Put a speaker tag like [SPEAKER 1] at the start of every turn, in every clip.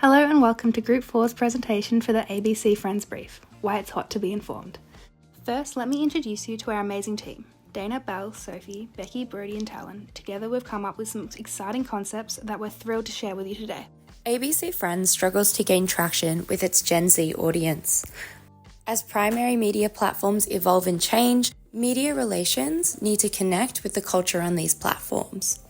[SPEAKER 1] Hello and welcome to Group 4's presentation for the ABC Friends Brief, Why It's Hot to Be Informed. First, let me introduce you to our amazing team. Dana, Belle, Sophie, Becky, Brody and Talon. Together we've come up with some exciting concepts that we're thrilled to share with you today.
[SPEAKER 2] ABC Friends struggles to gain traction with its Gen Z audience. As primary media platforms evolve and change, media relations need to connect with the culture on these platforms.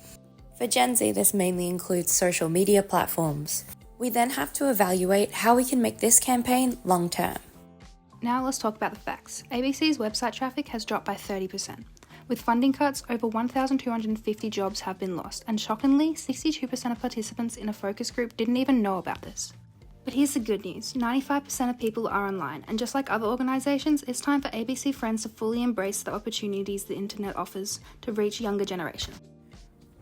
[SPEAKER 2] For Gen Z, this mainly includes social media platforms. We then have to evaluate how we can make this campaign long-term.
[SPEAKER 1] Now let's talk about the facts. ABC's website traffic has dropped by 30%. With funding cuts, over 1,250 jobs have been lost, and shockingly, 62% of participants in a focus group didn't even know about this. But here's the good news, 95% of people are online, and just like other organisations, it's time for ABC Friends to fully embrace the opportunities the internet offers to reach younger generation.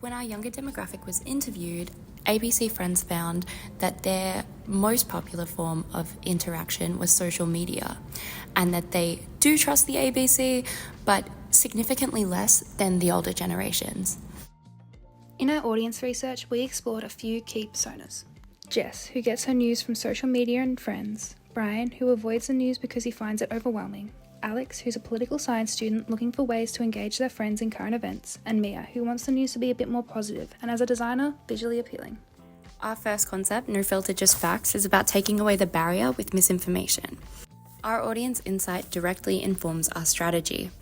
[SPEAKER 2] When our younger demographic was interviewed, ABC Friends found that their most popular form of interaction was social media, and that they do trust the ABC, but significantly less than the older generations.
[SPEAKER 1] In our audience research, we explored a few key personas. Jess, who gets her news from social media and friends. Brian, who avoids the news because he finds it overwhelming. Alex, who's a political science student looking for ways to engage their friends in current events. And Mia, who wants the news to be a bit more positive and as a designer, visually appealing.
[SPEAKER 2] Our first concept, No Filter Just Facts, is about taking away the barrier with misinformation. Our audience insight directly informs our strategy.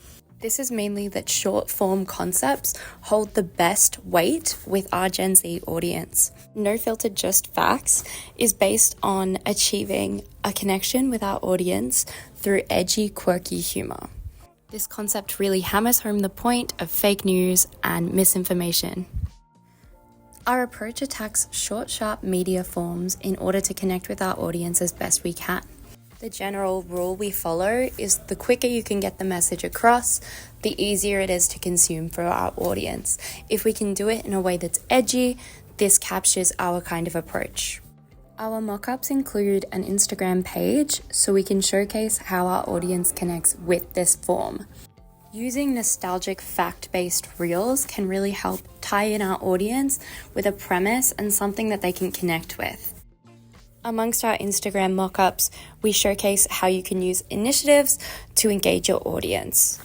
[SPEAKER 2] This is mainly that short-form concepts hold the best weight with our Gen Z audience. No Filter Just Facts is based on achieving a connection with our audience through edgy, quirky humour. This concept really hammers home the point of fake news and misinformation. Our approach attacks short, sharp media forms in order to connect with our audience as best we can. The general rule we follow is the quicker you can get the message across, the easier it is to consume for our audience. If we can do it in a way that's edgy, this captures our kind of approach. Our mock-ups include an Instagram page so we can showcase how our audience connects with this form. Using nostalgic fact-based reels can really help tie in our audience with a premise and something that they can connect with. Amongst our Instagram mock-ups, we showcase how you can use initiatives to engage your audience.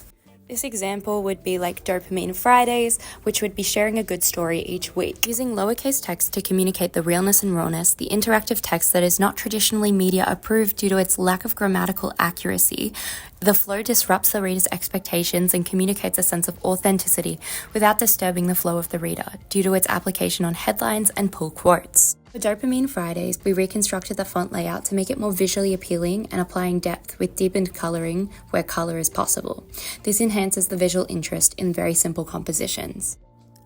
[SPEAKER 2] This example would be like Dopamine Fridays, which would be sharing a good story each week. Using lowercase text to communicate the realness and rawness, the interactive text that is not traditionally media approved due to its lack of grammatical accuracy, the flow disrupts the reader's expectations and communicates a sense of authenticity without disturbing the flow of the reader due to its application on headlines and pull quotes. For Dopamine Fridays, we reconstructed the font layout to make it more visually appealing and applying depth with deepened colouring where colour is possible. This enhances the visual interest in very simple compositions.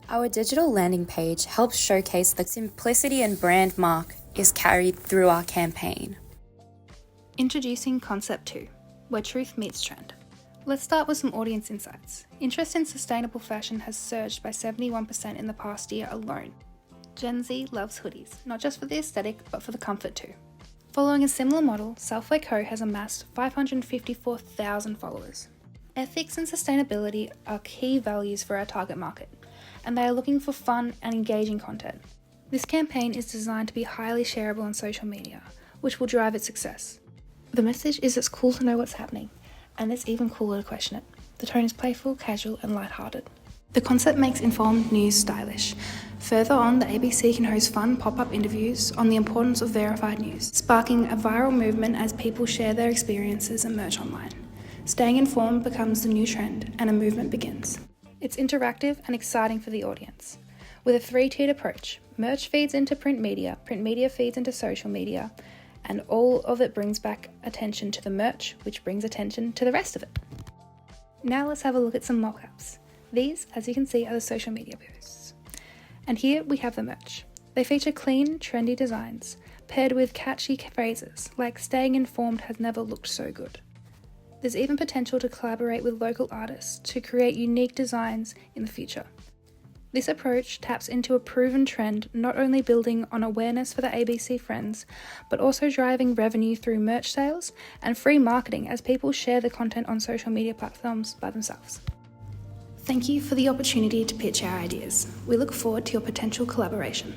[SPEAKER 2] Our digital landing page helps showcase the simplicity and brand mark is carried through our campaign.
[SPEAKER 1] Introducing Concept 2, where truth meets trend. Let's start with some audience insights. Interest in sustainable fashion has surged by 71% in the past year alone. Gen Z loves hoodies, not just for the aesthetic, but for the comfort too. Following a similar model, Southway Co has amassed 554,000 followers. Ethics and sustainability are key values for our target market, and they are looking for fun and engaging content. This campaign is designed to be highly shareable on social media, which will drive its success. The message is it's cool to know what's happening, and it's even cooler to question it. The tone is playful, casual, and lighthearted. The concept makes informed news stylish. Further on, the ABC can host fun pop-up interviews on the importance of verified news, sparking a viral movement as people share their experiences and merch online. Staying informed becomes the new trend, and a movement begins. It's interactive and exciting for the audience. With a three-tiered approach, merch feeds into print media feeds into social media, and all of it brings back attention to the merch, which brings attention to the rest of it. Now let's have a look at some mock-ups. These, as you can see, are the social media posts. And here we have the merch. They feature clean, trendy designs, paired with catchy phrases like "staying informed has never looked so good." There's even potential to collaborate with local artists to create unique designs in the future. This approach taps into a proven trend, not only building on awareness for the ABC Friends, but also driving revenue through merch sales and free marketing as people share the content on social media platforms by themselves. Thank you for the opportunity to pitch our ideas. We look forward to your potential collaboration.